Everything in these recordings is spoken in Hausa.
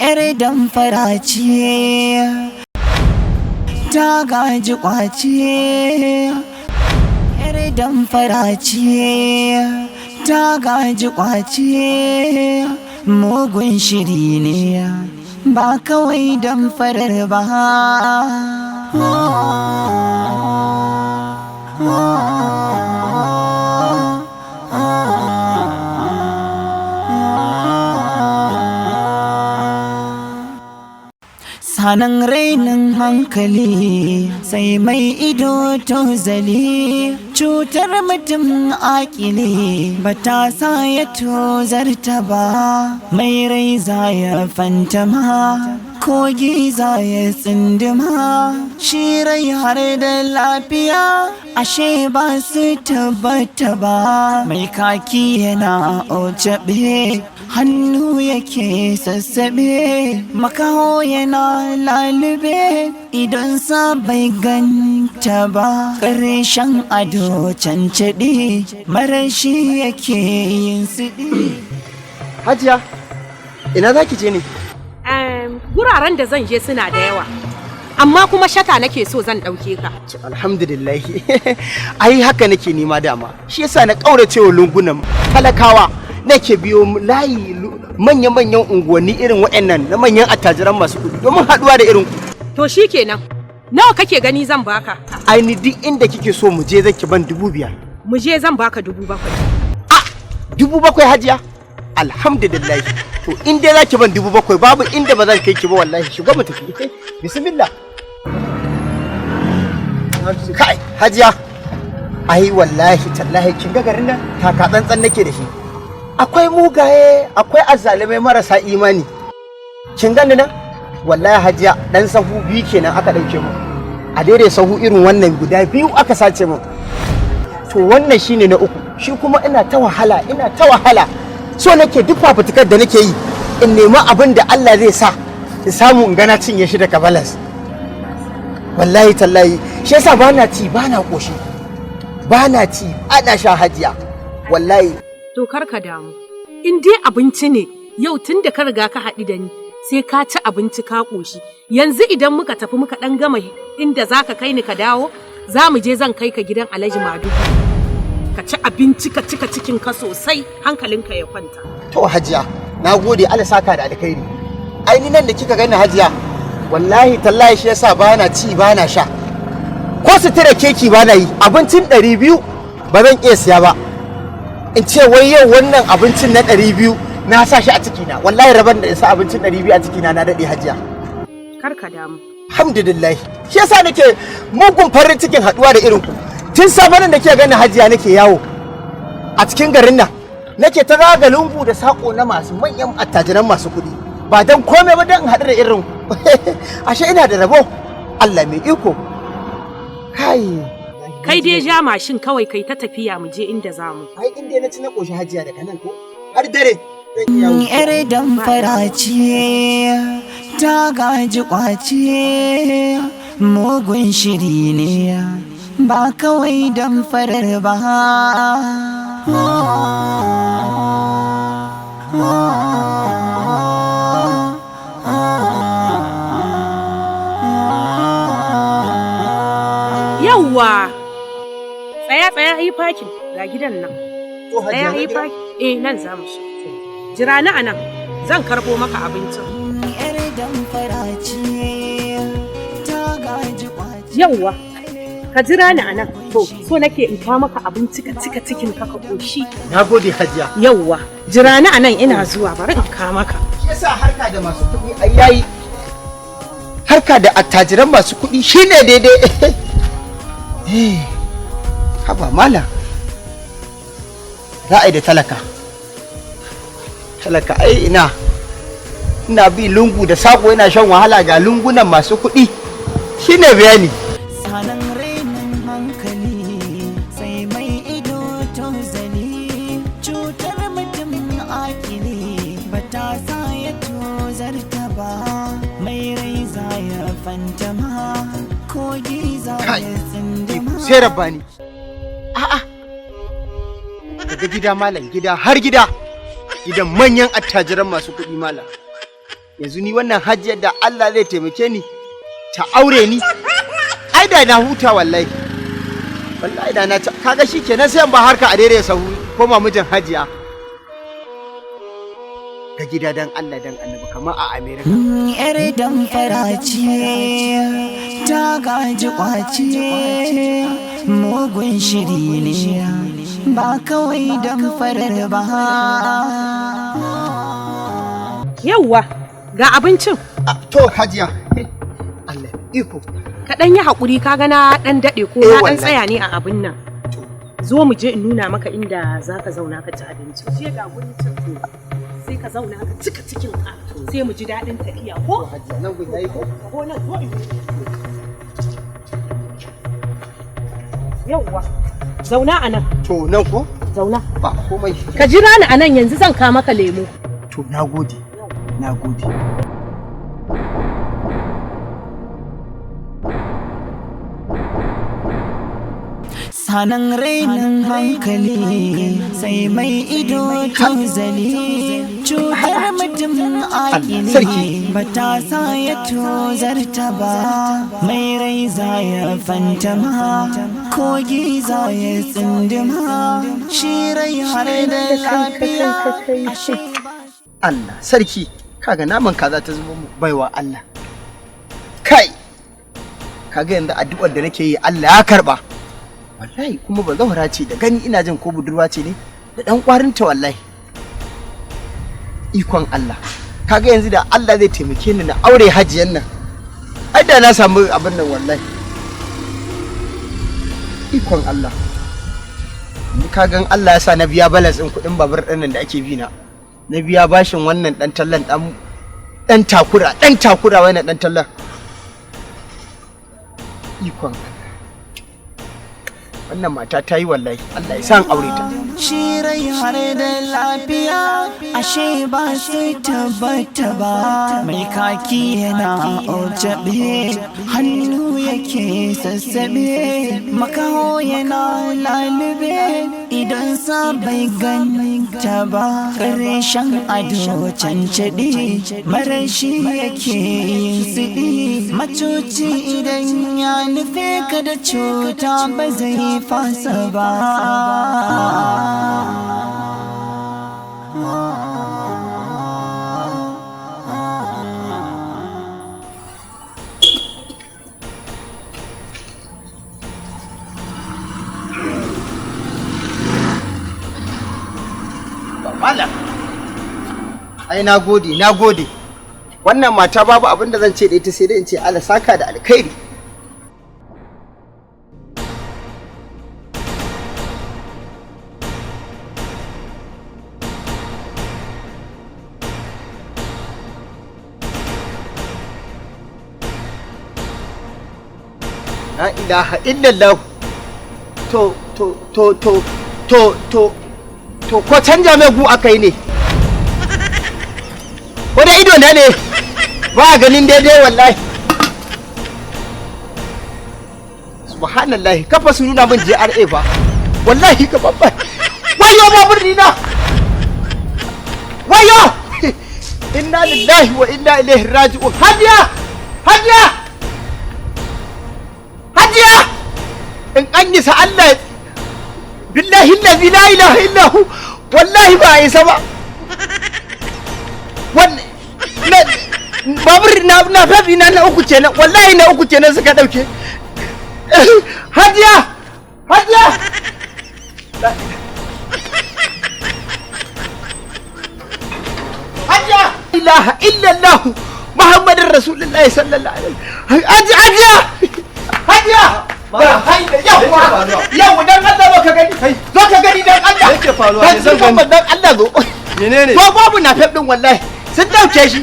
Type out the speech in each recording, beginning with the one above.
'yar damfara ce ta gaji kwace, 'yar damfara ce ta gaji kwace, mugun shiri ne ba kawai damfarar ba. Sanan rainin hankali sai mai ido tozali, cutar mutum akili ba ta sa ya tozarta ba, mai rai za ya fantama kogi za ya tsindima, shi rai har da lafiya ashe ba su tabbata ba, mai kaki yana ocaɓe hannu yake sassabe, makaho yana lalube idan sa bai ganta ba, ƙarshen ado cancaɗe marashi yake yin siɗi. Hajiya, ina za ki je ne? Guraren da zan je suna da yawa, amma kuma shata nake so zan ɗauke ka. Alhamdulillah, ai haka nake nema dama, shi yasa na ƙaurace wa lungunan talakawa. Nake biyo layi manya-manyan unguwanni irin waɗannan na manyan attajiran masu kuɗi domin haɗuwa da irin ku. To shikenan, nawa kake gani zan baka? Ai ni duk inda kike so mu je zaki ban 5,000. Mu je zan baka 7,000. Ah, 7,000 Hajiya? Alhamdulillah. To in dai zaki ban 7,000 babu inda ba zan kai ki ba wallahi, shiga mu tafi. Bismillah. Kai Hajiya, ai wallahi tallahi kin ga garin nan taka tsantsan nake da shi. Akwai mugaye, akwai azzalumai marasa imani. Kin gani nan? Wallahi Hajiya, dan sahu biyu kenan aka dauke mu. A daidai sahu irin wannan guda biyu aka sace mu. To wannan shine na uku. Shi kuma ina ta wahala. So nake duk fafutukar da nake yi in nemi abin da Allah zai sa in samu in gana cinye shi daga balas. Wallahi tallahi, shi yasa bana ci, bana koshi. Bana ci, ana sha Hajiya. Wallahi to kar ka damu, in dai abinci ne yau tun da ka riga ka haɗu da ni sai ka ci abinci ka ƙoshi. Yanzu idan muka tafi muka ɗan gama inda za ka kai ni ka dawo, za mu je zan kai ka gidan Alhaji Madugu ka ci abinci ka cika cikin ka sosai hankalinka ya kwanta. To Hajiya, na gode, Allah saka da alkhairi. Ai ni nan da kika gani Hajiya, wallahi tallahi shi yasa bana ci bana sha, ko sutura keki bana yi. Abincin 200 ba zan iya siya ba in ce wai yau wannan abincin na 200 na sa shi a cikina. Wallahi raban da isa abincin 200 a cikina na daɗe Hajiya. Kar ka damu. Alhamdulillah, shi yasa nake mugun farin cikin haɗuwa da irin ku. Tun safanin da ke gani Hajiya nake yawo a cikin garin nan, nake ta zaga lungu da sako na masu manyan attajiran masu kuɗi, ba dan komai ba dan haɗu da irin ku. Ashe ina da rabo, Allah mai iko. Kai dai ja mashin kawai kai ta tafiya mu je inda za mu. Ai inda na ci na ƙoshi Hajiya daga nan ko har dare. Yar damfara ce ta gaji kwace, mugun shiri ne ba kawai damfarar ba. Yawwa! Tsaya yi fakin ga gidan nan. Tsaya yi fakin. Nan za mu shi. Jira ni a nan, zan karɓo maka abincin. Yawwa, ka jira ni a nan. To, so nake in kawo maka abinci ka cika cikin ka ƙoshi. Na gode Hajiya. Yawwa, jira ni a nan ina zuwa, bari in kawo maka. Shi yasa harka da masu kuɗi ai yayi. Harka da attajiran masu kuɗi shine daidai. Haba mala, za a yi da talaka ai ina bi lungu da sako yana shan wahala ga lungunan masu kuɗi shine bayani. Sanan rainin hankali sai mai ido tozali, cutar mutum akili ba ta sa ya tozarta ba, mai rai za ya fantama kogi za ya tsindima. Sai rabbani. A'a. Daga gida malam, gida har gida. Gidan manyan attajiran masu kuɗi malam. yanzu ni wannan hajjiyar da Allah zai taimake ni ta aure ni, ai da na huta wallahi. Wallahi da na kaga shikenan sai ba harka a daidai sahu koma mijin hajiya. Ga gida dan Allah dan Annabi kamar a America. Yar dan farace ta gaji kwace mugun shiri ne ba kawai dan farar ba. Yawwa ga abincin. To hajiya. Allah iko. Ka ɗan yi haƙuri ka gana ɗan daɗe ko na ɗan tsaya ne a abin nan. Zo mu je in nuna maka inda za ka zauna ka ci abinci. Je ga gurin cin sai ka zauna ka cika cikin ka sai mu ji daɗin tafiya ko? Nan gun yayi ko? Ko nan zo in yawwa zauna a nan. To nan ko? Zauna. Ba komai. Ka jira ni a nan yanzu zan ka maka lemo. To nagode. Nagode. Sanan rainin hankali sai mai ido tozali cutar mutum akili ba ta sa ya tozarta ba mai rai za ya fantama kogi za ya tsindima shi rai har da lafiya. Allah sarki kaga naman kaza ta zubo baiwa Allah. Kai kaga yanzu addu'ar da nake yi Allah ya karba. Wallahi kuma ba zaura ce da gani ina jin ko budurwa ce ne da dan kwarinta wallahi. Ikon Allah. Kaga yanzu da Allah zai taimake ni na aure hajiyan nan. Ai da na samu abin nan wallahi. Ikon Allah. Ni kagan Allah ya sa na biya balance din kudin babur din nan da ake bi na. Na biya bashin wannan dan tallan dan takura wannan dan tallan. Ikon Allah. Wannan mata ta yi wallahi Allah ya san aure ta. Shi rai har da lafiya ashe ba sai tabbata ba mai kaki yana ojabe hannu yake sassabe makaho yana lalube idan sa bai ganta ba ƙarshen ado cancaɗe marashi yake yin siɗi macuci idan ya nufe ka da cuta ba zai fasa ba. Malam, ai na gode. Wannan mata babu abin da zan ce da ita sai dai in ce Allah saka da alkhairi. La ilaha illallah. To ko canja mai gu aka yi ne? Ko da ido na ne? Ba ganin daidai wallahi. Subhanallahi kafa su nuna min JRA ba. Wallahi ka babba. Wayo babur dina. Wayo! Inna lillahi wa inna ilaihi raji'un. Hajiya! In an yi sa Allah billahi allazi la ilaha illa hu wallahi ba a isa ba. Babur na fafi na uku kenan wallahi na uku kenan suka dauke. Hajiya ilaha illallah muhammadin rasulullahi sallallahu alaihi wasallam. Hajiya yau dan Allah zo ka gani dan Allah yake faruwa ne zan gani dan Allah zo menene ko babu na fef din wallahi sun dauke shi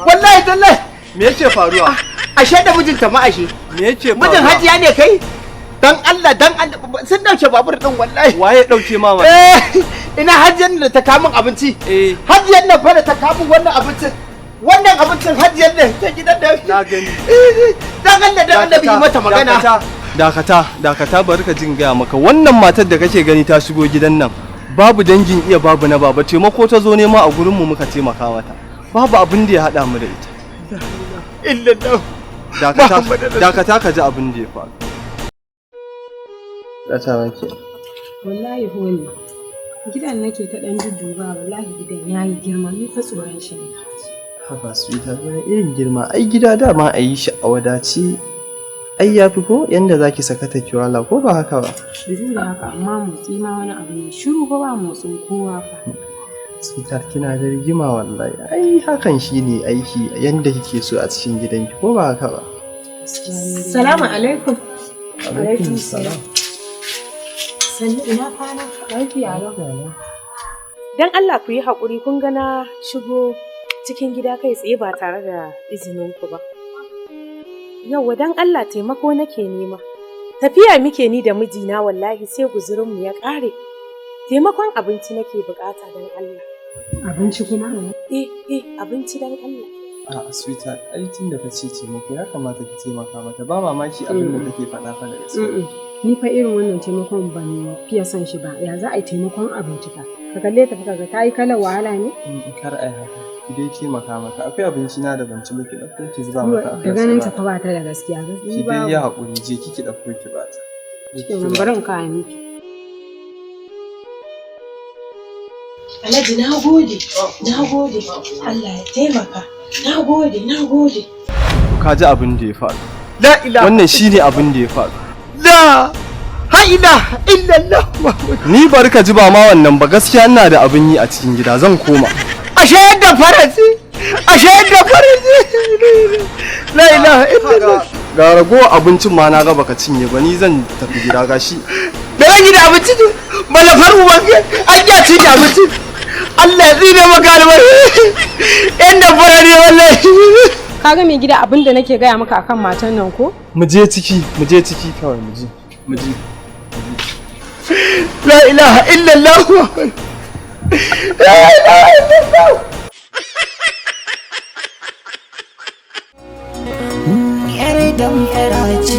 wallahi tallahi me yake faruwa ashe da mijinta ma ashe me yake faruwa mijin hajiya ne kai dan Allah sun dauke babur din wallahi waye dauke ma ina hajiyan da ta kawo min abinci hajiyan nan fa da ta kawo wannan abincin hajiyan ne ta gidan da na gani dan Allah bi mata magana. Dakata bari ka jin gaya maka wannan matar da kake gani ta shigo gidan nan babu dangin iya babu na baba taimako ta zo nema a gurin mu muka taimaka mata babu abin da ya haɗa mu da ita. Dakata ka ji abin da ya faru. Ɗatawa ke. Wallahi honi. Gidan nake ta ɗan dudduba wallahi gidan yayi girma ni fa tsoron shi ne. Haba sweetheart wani irin girma ai gida dama a yi shi a wadace. Ai ya fi ko yanda za ki saka ta kiwala ko ba haka ba? Duk da haka amma motsi ma wani abu ne shiru ba motsin kowa fa. Sweetheart kina da rigima wallahi ai hakan shine aiki yanda kike so a cikin gidanki ko ba haka ba? Salamu alaikum. Alaikum salam. Sannu ina kwana lafiya lau. Dan Allah ku yi haƙuri kun ga na shigo cikin gida kai tsaye ba tare da izinin ku ba. Yauwa dan Allah taimako nake nema. Tafiya muke ni da mijina wallahi sai guzurinmu ya ƙare. Taimakon abinci nake bukata dan Allah. Abinci kuma? Abinci dan Allah. A sweetheart ai tun da kace taimako ya kamata ki taimaka mata ba mamaki abin da kake faɗa fa da gaske. Ni fa irin wannan taimakon ban fiye son shi ba. Ya za a yi taimakon abinci ka? Ka kalle ta kaga ta yi kalar wahala ne? Kar ai haka. Ki dai taimaka mata. Akwai abinci na da ban ci ba ki dauko ki zuba mata. Da ganin ta fa ba ta da gaskiya. Ki dai ya haƙuri je ki dauko ki ba ta. Bari in kawo miki. Alhaji na gode. Allah ya taimaka. Na gode. Ka ji abin da ya faru. La ilaha. Wannan shine abin da ya faru. La ilaha illallah. Ni bari ka ji ba ma wannan ba gaskiya ina da abin yi a cikin gida zan koma. Ashe yadda faransi. La ilaha illallah. Ga ragowar abincin ma na ga baka cinye ba ni zan tafi gida gashi. Da zan yi da abinci ne. Bala faru ba an ya ci da abinci. Allah ya tsine maka albarka. Inda fara ne wallahi. Kaga mai gida abin da nake gaya maka akan matan nan ko? Mu je ciki kawai mu je. La ilaha illallah. La ilaha illallah. Yar damfara ce